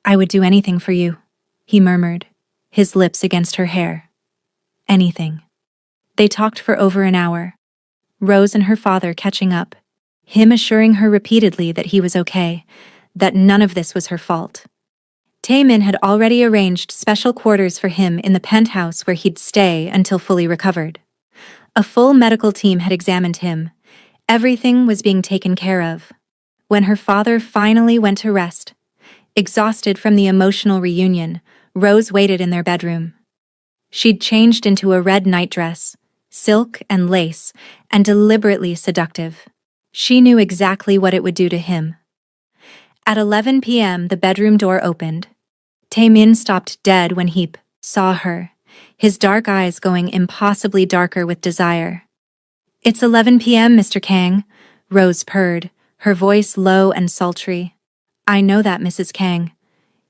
I would do anything for you, he murmured, his lips against her hair. Anything. They talked for over an hour, Rose and her father catching up, him assuring her repeatedly that he was okay, that none of this was her fault. Taemin had already arranged special quarters for him in the penthouse where he'd stay until fully recovered. A full medical team had examined him. Everything was being taken care of. When her father finally went to rest, exhausted from the emotional reunion, Rose waited in their bedroom. She'd changed into a red nightdress, silk and lace, and deliberately seductive. She knew exactly what it would do to him. At 11 p.m., the bedroom door opened. Taemin stopped dead when he saw her, his dark eyes going impossibly darker with desire. It's 11 p.m., Mr. Kang, Rose purred, her voice low and sultry. I know that, Mrs. Kang.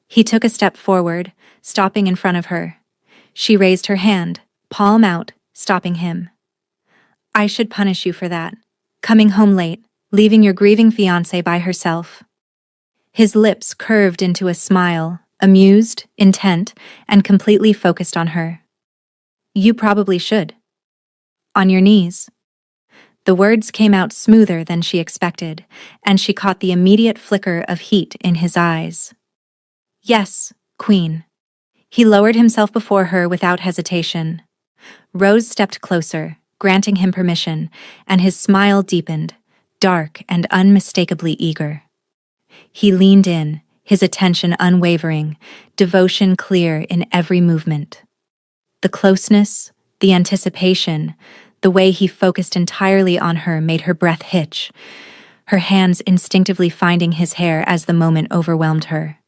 He took a step forward, stopping in front of her. She raised her hand, palm out, stopping him. I should punish you for that. Coming home late, leaving your grieving fiancée by herself. His lips curved into a smile, amused, intent, and completely focused on her. You probably should. On your knees. The words came out smoother than she expected, and she caught the immediate flicker of heat in his eyes. Yes, Queen. He lowered himself before her without hesitation. Rose stepped closer, granting him permission, and his smile deepened, dark and unmistakably eager. He leaned in, his attention unwavering, devotion clear in every movement. The closeness, the anticipation, the way he focused entirely on her made her breath hitch, her hands instinctively finding his hair as the moment overwhelmed her.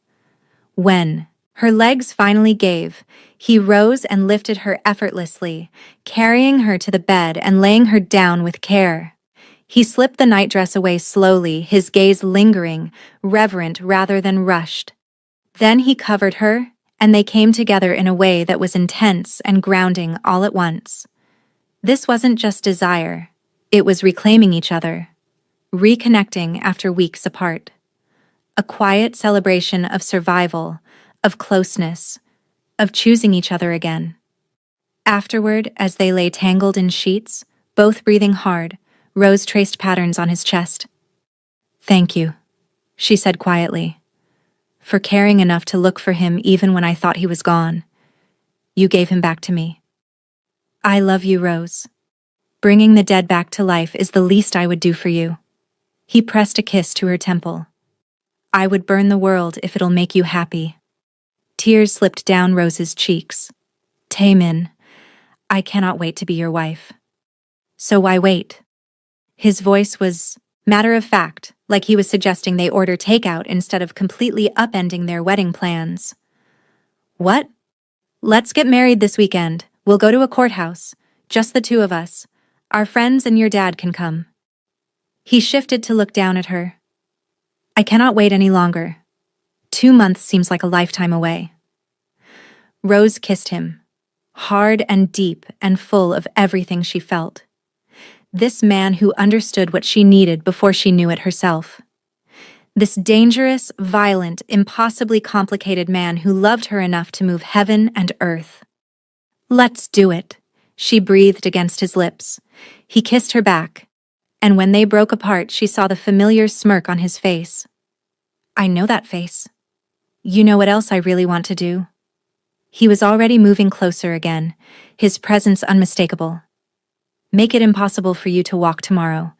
When her legs finally gave, he rose and lifted her effortlessly, carrying her to the bed and laying her down with care. He slipped the nightdress away slowly, his gaze lingering, reverent rather than rushed. Then he covered her, and they came together in a way that was intense and grounding all at once. This wasn't just desire, it was reclaiming each other, reconnecting after weeks apart. A quiet celebration of survival, of closeness, of choosing each other again. Afterward, as they lay tangled in sheets, both breathing hard, Rose traced patterns on his chest. Thank you, she said quietly, for caring enough to look for him even when I thought he was gone. You gave him back to me. I love you, Rose. Bringing the dead back to life is the least I would do for you. He pressed a kiss to her temple. I would burn the world if it'll make you happy. Tears slipped down Rose's cheeks. Taemin, I cannot wait to be your wife. So why wait? His voice was matter-of-fact, like he was suggesting they order takeout instead of completely upending their wedding plans. What? Let's get married this weekend. We'll go to a courthouse. Just the two of us. Our friends and your dad can come. He shifted to look down at her. I cannot wait any longer. 2 months seems like a lifetime away. Rose kissed him, hard and deep and full of everything she felt. This man who understood what she needed before she knew it herself. This dangerous, violent, impossibly complicated man who loved her enough to move heaven and earth. Let's do it, she breathed against his lips. He kissed her back, and when they broke apart, she saw the familiar smirk on his face. I know that face. You know what else I really want to do? He was already moving closer again, his presence unmistakable. Make it impossible for you to walk tomorrow.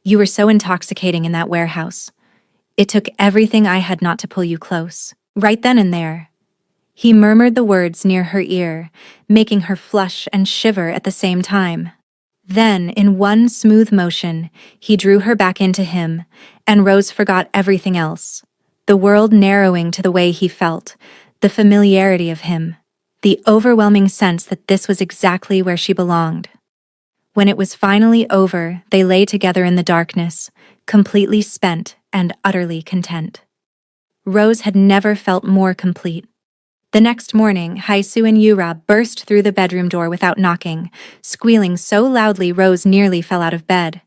You were so intoxicating in that warehouse. It took everything I had not to pull you close. Right then and there. He murmured the words near her ear, making her flush and shiver at the same time. Then, in one smooth motion, he drew her back into him, and Rose forgot everything else. The world narrowing to the way he felt, the familiarity of him, the overwhelming sense that this was exactly where she belonged. When it was finally over, they lay together in the darkness, completely spent and utterly content. Rose had never felt more complete. The next morning, Haisu and Yura burst through the bedroom door without knocking, squealing so loudly Rose nearly fell out of bed.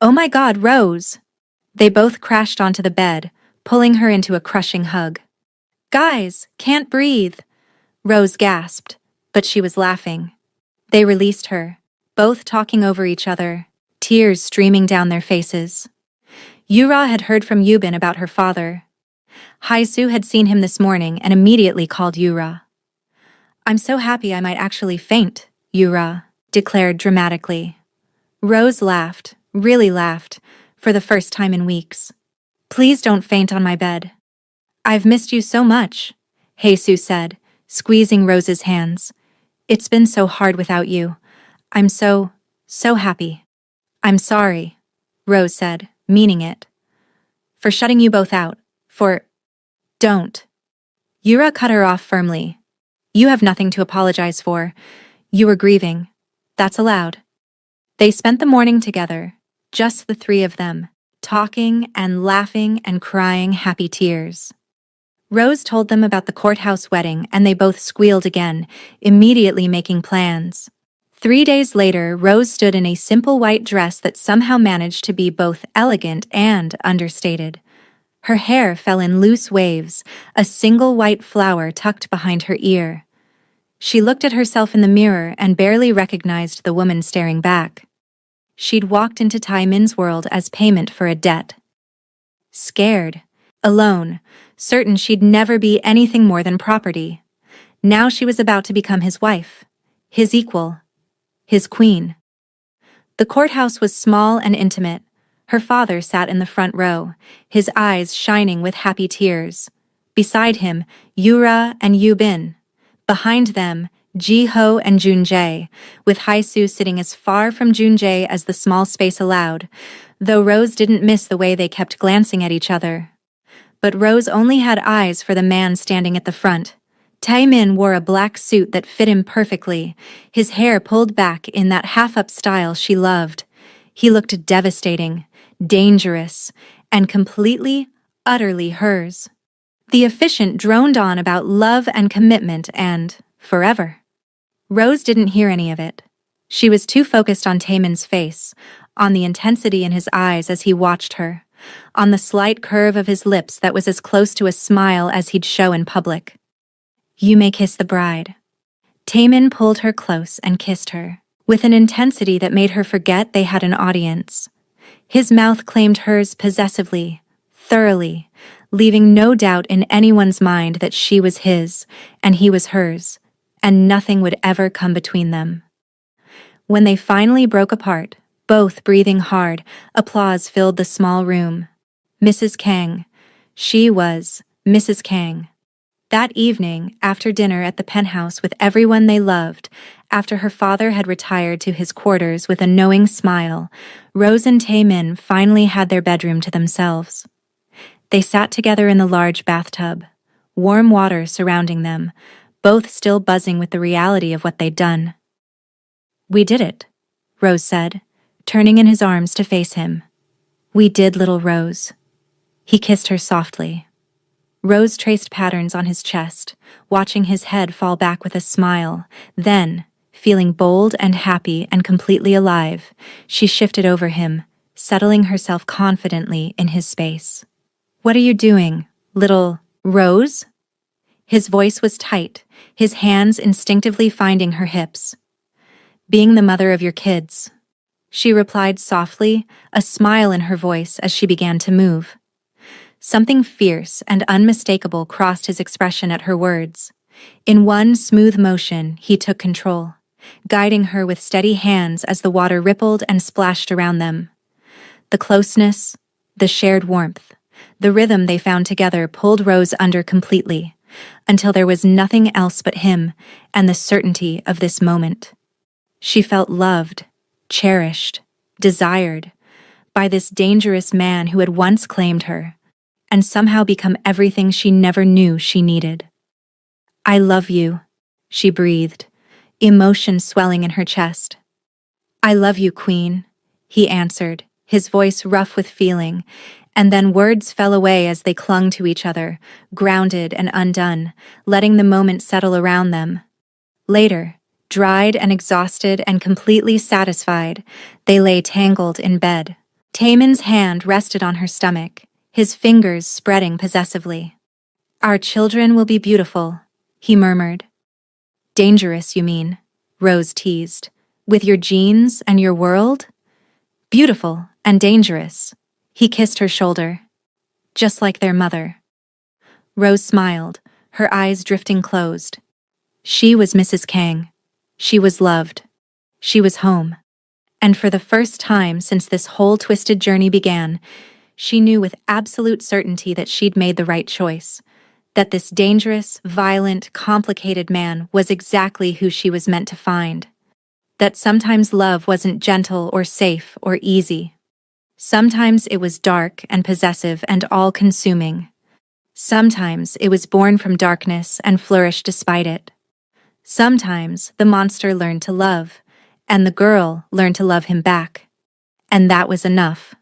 "Oh my God, Rose!" They both crashed onto the bed, pulling her into a crushing hug. "Guys, can't breathe!" Rose gasped, but she was laughing. They released her, both talking over each other, tears streaming down their faces. Yura had heard from Yubin about her father. Haisu had seen him this morning and immediately called Yura. "I'm so happy I might actually faint," Yura declared dramatically. Rose laughed, really laughed, for the first time in weeks. "Please don't faint on my bed." "I've missed you so much," Haisu said, squeezing Rose's hands. "It's been so hard without you. I'm so happy." "I'm sorry," Rose said, meaning it. "For shutting you both out. Don't." Yura cut her off firmly. "You have nothing to apologize for. You were grieving. That's allowed." They spent the morning together, just the three of them, talking and laughing and crying happy tears. Rose told them about the courthouse wedding and they both squealed again, immediately making plans. 3 days later, Rose stood in a simple white dress that somehow managed to be both elegant and understated. Her hair fell in loose waves, a single white flower tucked behind her ear. She looked at herself in the mirror and barely recognized the woman staring back. She'd walked into Taemin's world as payment for a debt. Scared, alone, certain she'd never be anything more than property. Now she was about to become his wife, his equal, his queen. The courthouse was small and intimate. Her father sat in the front row, his eyes shining with happy tears. Beside him, Yura and Yubin. Behind them, Ji-ho and Jun-jae, with Haisu sitting as far from Jun-jae as the small space allowed, though Rose didn't miss the way they kept glancing at each other. But Rose only had eyes for the man standing at the front. Taemin wore a black suit that fit him perfectly, his hair pulled back in that half-up style she loved. He looked devastating, dangerous, and completely, utterly hers. The officiant droned on about love and commitment and forever. Rose didn't hear any of it. She was too focused on Taemin's face, on the intensity in his eyes as he watched her, on the slight curve of his lips that was as close to a smile as he'd show in public. "You may kiss the bride." Taemin pulled her close and kissed her, with an intensity that made her forget they had an audience. His mouth claimed hers possessively, thoroughly, leaving no doubt in anyone's mind that she was his, and he was hers, and nothing would ever come between them. When they finally broke apart, both breathing hard, applause filled the small room. Mrs. Kang. She was Mrs. Kang. That evening, after dinner at the penthouse with everyone they loved, after her father had retired to his quarters with a knowing smile, Rose and Taemin finally had their bedroom to themselves. They sat together in the large bathtub, warm water surrounding them, both still buzzing with the reality of what they'd done. "We did it," Rose said, turning in his arms to face him. "We did, little Rose." He kissed her softly. Rose traced patterns on his chest, watching his head fall back with a smile. Then, feeling bold and happy and completely alive, she shifted over him, settling herself confidently in his space. "What are you doing, little Rose?" His voice was tight, his hands instinctively finding her hips. "Being the mother of your kids," she replied softly, a smile in her voice as she began to move. Something fierce and unmistakable crossed his expression at her words. In one smooth motion, he took control, guiding her with steady hands as the water rippled and splashed around them. The closeness, the shared warmth, the rhythm they found together pulled Rose under completely, until there was nothing else but him and the certainty of this moment. She felt loved, cherished, desired by this dangerous man who had once claimed her and somehow become everything she never knew she needed. "I love you," she breathed, emotion swelling in her chest. "I love you, Queen," he answered, his voice rough with feeling, and then words fell away as they clung to each other, grounded and undone, letting the moment settle around them. Later, dried and exhausted and completely satisfied, they lay tangled in bed. Taemin's hand rested on her stomach, his fingers spreading possessively. "Our children will be beautiful," he murmured. "Dangerous, you mean," Rose teased. "With your genes and your world?" "Beautiful and dangerous." He kissed her shoulder. "Just like their mother." Rose smiled, her eyes drifting closed. She was Mrs. Kang. She was loved. She was home. And for the first time since this whole twisted journey began, she knew with absolute certainty that she'd made the right choice, that this dangerous, violent, complicated man was exactly who she was meant to find. That sometimes love wasn't gentle or safe or easy. Sometimes it was dark and possessive and all-consuming. Sometimes it was born from darkness and flourished despite it. Sometimes the monster learned to love, and the girl learned to love him back. And that was enough.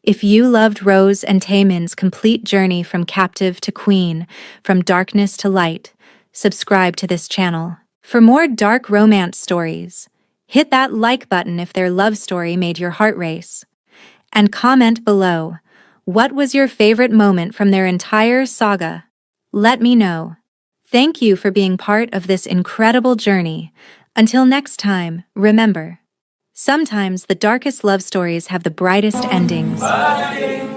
If you loved Rose and Taemin's complete journey from captive to queen, from darkness to light, subscribe to this channel. For more dark romance stories, hit that like button if their love story made your heart race. And comment below, what was your favorite moment from their entire saga? Let me know. Thank you for being part of this incredible journey. Until next time, remember, sometimes the darkest love stories have the brightest endings. Bye.